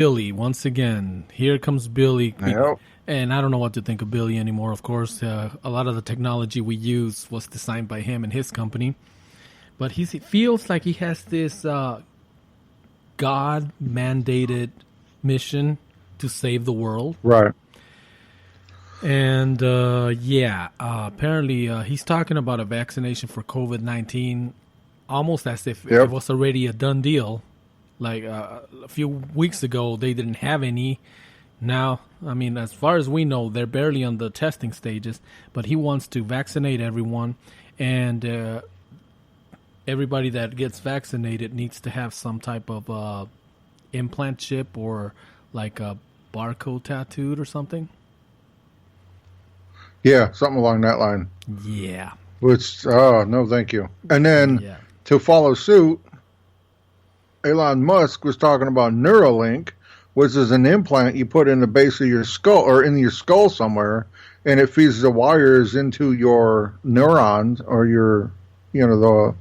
Billy, once again, here comes Billy. Yep. And I don't know what to think of Billy anymore, of course. A lot of the technology we use was designed by him and his company. But he feels like he has this God-mandated mission to save the world. Right. And, apparently he's talking about a vaccination for COVID-19 almost as if it was already a done deal. Like a few weeks ago, they didn't have any. Now, I mean, as far as we know, they're barely on the testing stages. But he wants to vaccinate everyone. And everybody that gets vaccinated needs to have some type of implant chip or like a barcode tattooed or something. Yeah, something along that line. Yeah. Which, no, thank you. And then to follow suit, Elon Musk was talking about Neuralink, which is an implant you put in the base of your skull or in your skull somewhere, and it feeds the wires into your neurons or your, the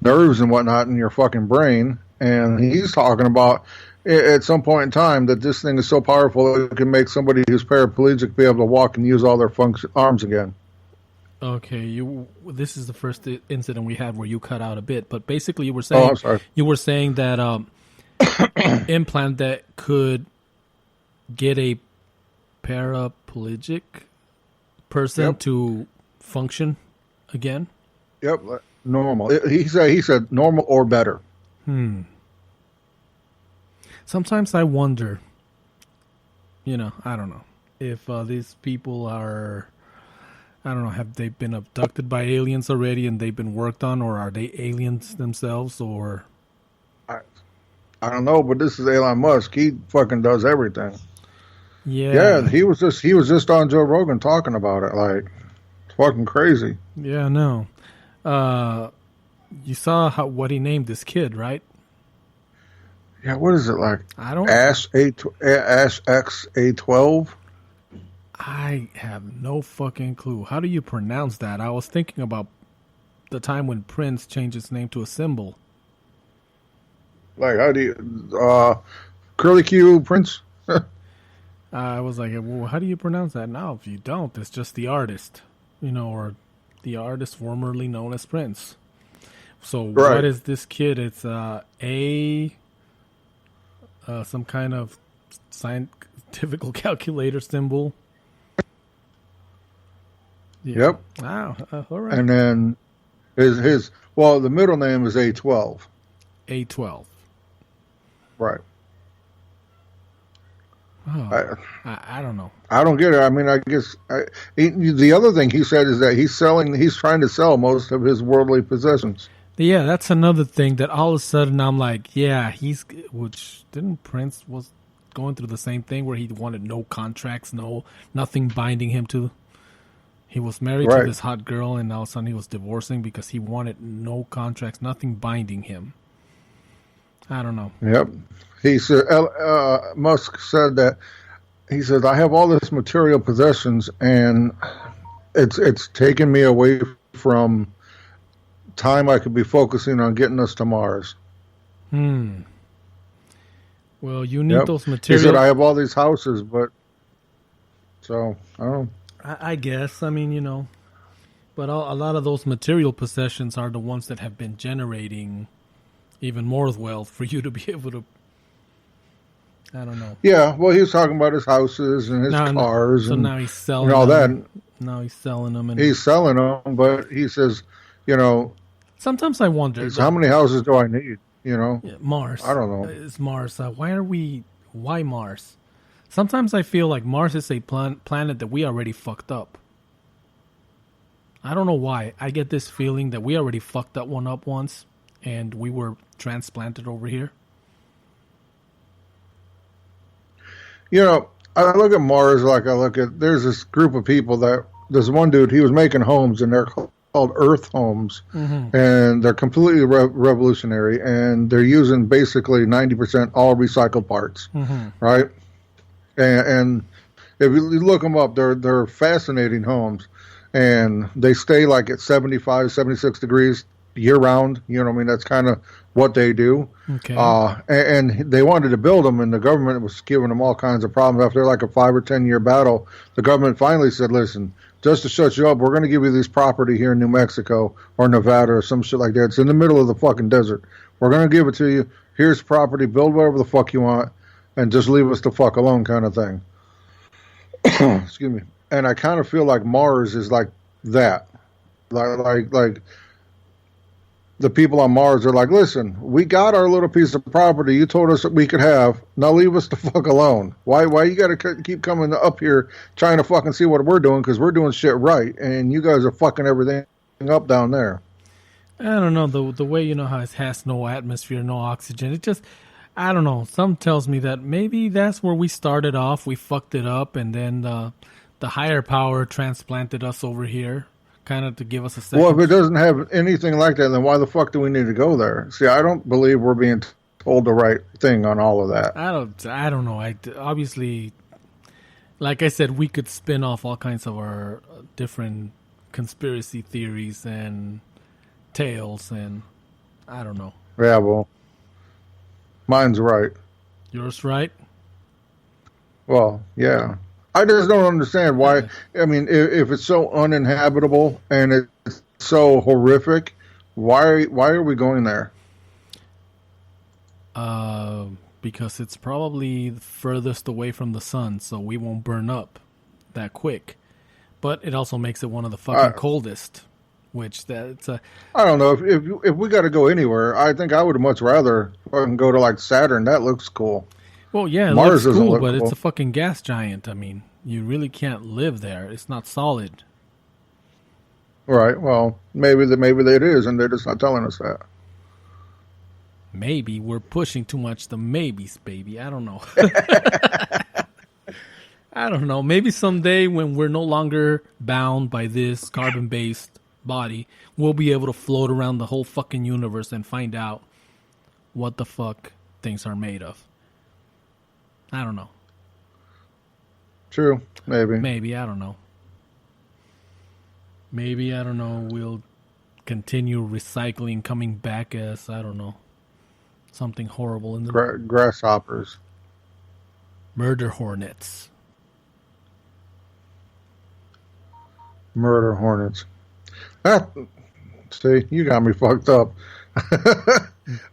nerves and whatnot in your fucking brain. And he's talking about at some point in time that this thing is so powerful it can make somebody who's paraplegic be able to walk and use all their arms again. Okay, this is the first incident we had where you cut out a bit, but basically you were saying that implant that could get a paraplegic person to function again. Yep, normal. He said normal or better. Sometimes I wonder, I don't know if these people are. I don't know, have they been abducted by aliens already and they've been worked on, or are they aliens themselves, or... I don't know, but this is Elon Musk. He fucking does everything. Yeah, he was just on Joe Rogan talking about it. Like, it's fucking crazy. Yeah, I know. You saw what he named this kid, right? Yeah, what is it like? I don't... Ash X A12? I have no fucking clue. How do you pronounce that? I was thinking about the time when Prince changed his name to a symbol. Like, how do you... Curly Q Prince? I was like, well, how do you pronounce that? Now, if you don't, it's just the artist. Or the artist formerly known as Prince. So what is this kid? It's some kind of scientific calculator symbol. Yeah. Yep. Wow. All right. And then the middle name is A12. A12. Right. Oh, I don't know. I don't get it. I mean, I guess the other thing he said is that he's trying to sell most of his worldly possessions. Yeah, that's another thing that all of a sudden I'm like, which didn't Prince was going through the same thing where he wanted no contracts, nothing binding him to. He was married to this hot girl, and all of a sudden he was divorcing because he wanted no contracts, nothing binding him. I don't know. Yep. He said, Musk said that, he said, I have all this material possessions, and it's taken me away from time I could be focusing on getting us to Mars. Well, you need those materials. He said, I have all these houses, but... So, I don't know. I guess. I mean, but a lot of those material possessions are the ones that have been generating even more wealth for you to be able to, I don't know. Yeah, well, he was talking about his houses and his cars. So now he's selling all them. that. Now he's selling them. And he's selling them, but he says, sometimes I wonder. How many houses do I need, Yeah, Mars. I don't know. It's Mars. Why Mars? Sometimes I feel like Mars is a planet that we already fucked up. I don't know why. I get this feeling that we already fucked that one up once, and we were transplanted over here. I look at Mars like there's this group of people there's one dude, he was making homes, and they're called Earth homes, and they're completely revolutionary, and they're using basically 90% all recycled parts, right? And if you look them up, they're fascinating homes, and they stay like at 75, 76 degrees year round. You know what I mean? That's kind of what they do. Okay. And they wanted to build them, and the government was giving them all kinds of problems. After like a 5 or 10 year battle, the government finally said, "Listen, just to shut you up, we're going to give you this property here in New Mexico or Nevada or some shit like that. It's in the middle of the fucking desert. We're going to give it to you. Here's property. Build whatever the fuck you want, and just leave us the fuck alone," kind of thing. Excuse me. And I kind of feel like Mars is like that. Like the people on Mars are like, "Listen, we got our little piece of property you told us that we could have. Now leave us the fuck alone. Why you got to keep coming up here trying to fucking see what we're doing, because we're doing shit right, and you guys are fucking everything up down there." I don't know, the way, how it has no atmosphere, no oxygen. It just, I don't know. Some tells me that maybe that's where we started off. We fucked it up, and then the higher power transplanted us over here, kind of to give us a second. Well, if it doesn't have anything like that, then why the fuck do we need to go there? See, I don't believe we're being told the right thing on all of that. I don't know. Obviously, like I said, we could spin off all kinds of our different conspiracy theories and tales, and I don't know. Yeah, well, mine's right. Yours right? Well, yeah. I just don't understand why. I mean, if it's so uninhabitable and it's so horrific, why are we going there? Because it's probably furthest away from the sun, so we won't burn up that quick. But it also makes it one of the fucking coldest. Which that's I don't know if we got to go anywhere. I think I would much rather fucking go to like Saturn. That looks cool. Well, yeah, it Mars looks cool, look but cool. It's a fucking gas giant. I mean, you really can't live there. It's not solid. Right. Well, maybe it is, and they're just not telling us that. Maybe we're pushing too much the maybes, baby. I don't know. I don't know. Maybe someday when we're no longer bound by this carbon-based body, we'll be able to float around the whole fucking universe and find out what the fuck things are made of. I don't know. True. Maybe. Maybe. I don't know. Maybe, I don't know, we'll continue recycling, coming back as, I don't know, something horrible in the grasshoppers. Murder hornets. Murder hornets. See, you got me fucked up.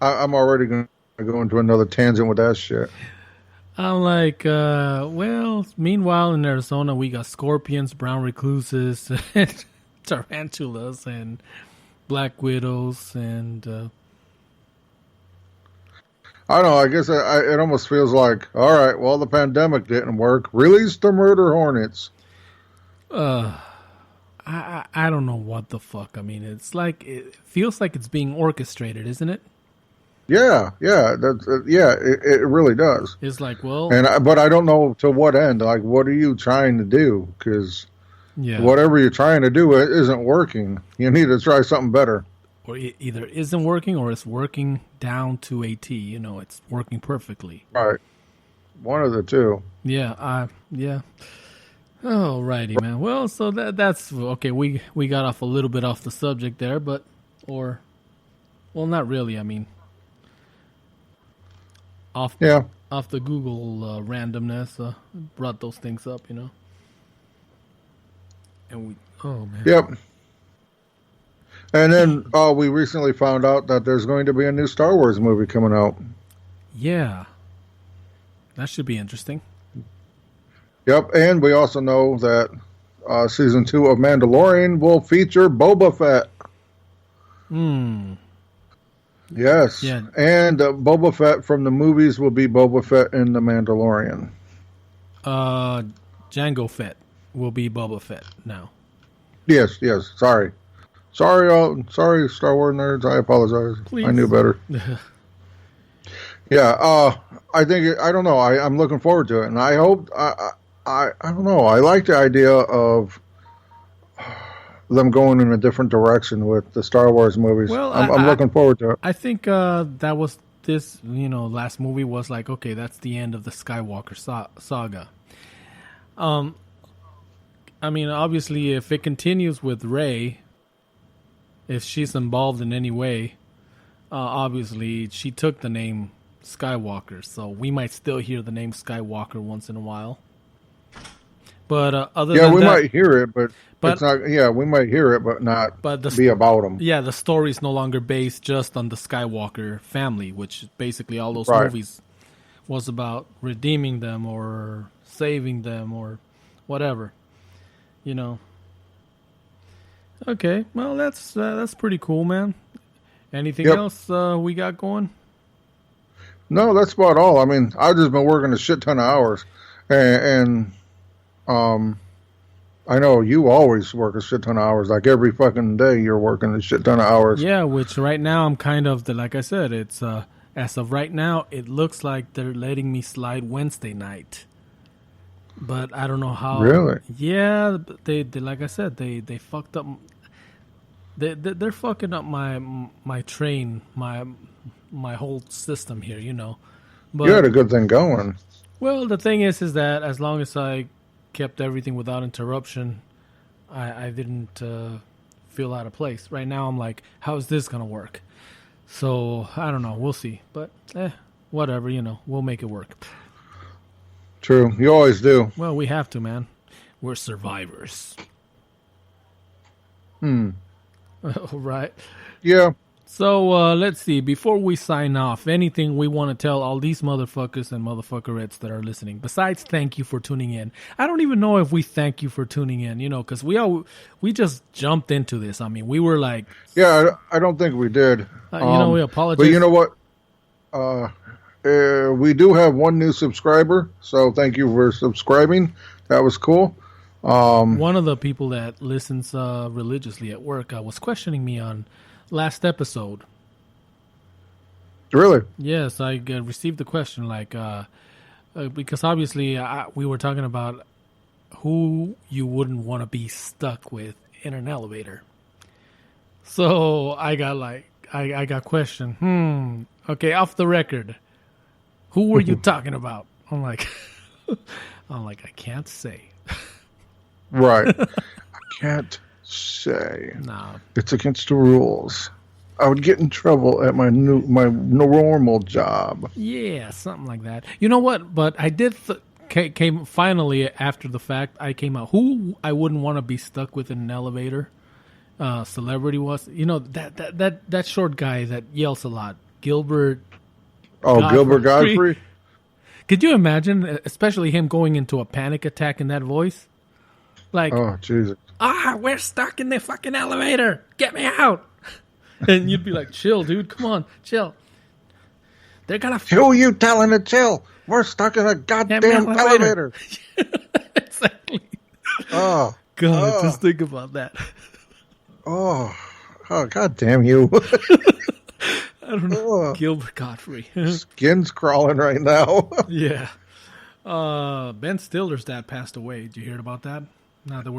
I'm already going to go into another tangent with that shit. I'm like, well, meanwhile in Arizona, we got scorpions, brown recluses, and tarantulas, and black widows, and... I don't know, I guess it almost feels like, all right, well, the pandemic didn't work. Release the murder hornets. I don't know what the fuck. I mean, it's like, it feels like it's being orchestrated, isn't it? Yeah, it really does. It's like, well, but I don't know to what end. Like, what are you trying to do? Because whatever you're trying to do isn't working. You need to try something better. Or it either isn't working or it's working down to a T. You know, it's working perfectly. Right. One of the two. Yeah. Alrighty, man. Well, so that's okay. We got off a little bit off the subject there, well, not really. I mean, off the Google randomness brought those things up, you know. And man. Yep. And then we recently found out that there's going to be a new Star Wars movie coming out. Yeah. That should be interesting. Yep, and we also know that season 2 of Mandalorian will feature Boba Fett. Yes. Yeah. And Boba Fett from the movies will be Boba Fett in The Mandalorian. Jango Fett will be Boba Fett now. Yes. Sorry, Star Wars nerds. I apologize. Please. I knew better. Yeah. I think I don't know. I'm looking forward to it, and I hope. I don't know. I like the idea of them going in a different direction with the Star Wars movies. Well, I'm looking forward to it. I think that was this. Last movie was like, okay, that's the end of the Skywalker saga. I mean, obviously, if it continues with Rey, if she's involved in any way, obviously she took the name Skywalker, so we might still hear the name Skywalker once in a while. But other than we that, might hear it, but it's not. Yeah, we might hear it, but not be about them. Yeah, the story is no longer based just on the Skywalker family, which basically all those Right. movies was about redeeming them or saving them or whatever, you know. Okay, well that's pretty cool, man. Anything else we got going? No, that's about all. I mean, I've just been working a shit ton of hours, and I know you always work a shit ton of hours. Like every fucking day, you're working a shit ton of hours. Yeah, which right now I'm kind of like I said, it's as of right now, it looks like they're letting me slide Wednesday night. But I don't know how. Really? Yeah, they like I said, they fucked up. They're fucking up my train, my whole system here, you know. But you had a good thing going. Well, the thing is that as long as I kept everything without interruption, I didn't feel out of place. Right now, I'm like, how is this gonna work? So I don't know. We'll see. But whatever, you know, we'll make it work. True, you always do. Well, we have to, man. We're survivors. Right. Yeah. So let's see. Before we sign off, anything we want to tell all these motherfuckers and motherfuckerettes that are listening, besides thank you for tuning in. I don't even know if we thank you for tuning in, you know, because we just jumped into this. I mean, we were like... Yeah, I don't think we did. You know, we apologize. But you know what? We do have one new subscriber, so thank you for subscribing. That was cool. One of the people that listens religiously at work was questioning me on last episode. Really? Yes, I received the question like because obviously we were talking about who you wouldn't want to be stuck with in an elevator. So I got I got questioned. Okay, off the record, who were you talking about? I'm like I can't say. Right. I can't say. No. It's against the rules. I would get in trouble at my normal job. Yeah, something like that. You know what? But I did came finally after the fact. I came out who I wouldn't want to be stuck with in an elevator. Celebrity was, you know, that short guy that yells a lot, Gilbert. Gilbert Godfrey. Could you imagine, especially him going into a panic attack in that voice? Like, oh Jesus! We're stuck in the fucking elevator. Get me out! And you'd be like, chill, dude. Come on, chill. They're gonna. Who are you telling to chill? We're stuck in a goddamn elevator. Exactly. Oh God, just think about that. Oh, God damn you. I don't know. Gilbert Godfrey. Skin's crawling right now. Yeah. Ben Stiller's dad passed away. Did you hear about that?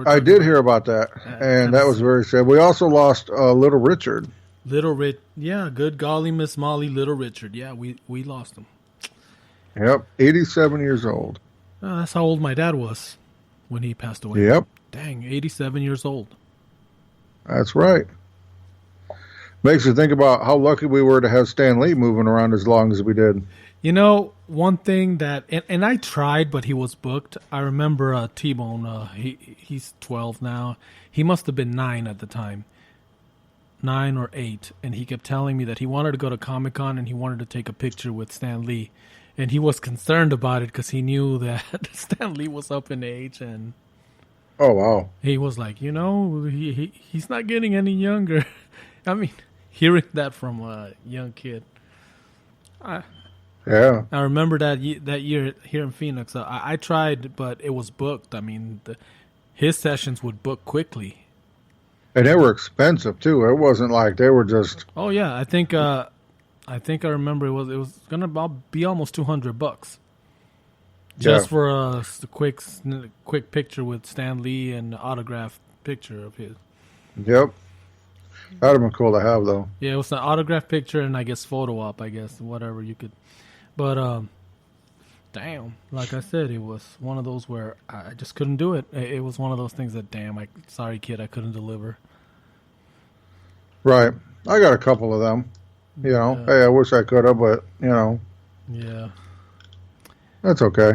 I did hear about that, and that was very sad. We also lost Little Richard. Yeah, good golly, Miss Molly, Little Richard. Yeah, we lost him. Yep, 87 years old. That's how old my dad was when he passed away. Yep. Dang, 87 years old. That's right. Makes you think about how lucky we were to have Stan Lee moving around as long as we did. You know, one thing that, and I tried, but he was booked. I remember T-Bone, he's 12 now. He must have been 9 at the time. 9 or 8. And he kept telling me that he wanted to go to Comic-Con and he wanted to take a picture with Stan Lee. And he was concerned about it because he knew that Stan Lee was up in age. And oh, wow. He was like, you know, he's not getting any younger. I mean, hearing that from a young kid. Yeah. I remember that year here in Phoenix. I tried, but it was booked. I mean, his sessions would book quickly. And they were expensive, too. It wasn't like they were just... Oh, yeah. I think I remember it was going to be almost $200. Just for a quick picture with Stan Lee and an autographed picture of his. Yep. That would have been cool to have, though. Yeah, it was an autographed picture and I guess photo op, whatever you could... But, damn, like I said, it was one of those where I just couldn't do it. It was one of those things that, damn, sorry, kid, I couldn't deliver. Right. I got a couple of them. You know, hey, I wish I could have, but, you know. Yeah. That's okay.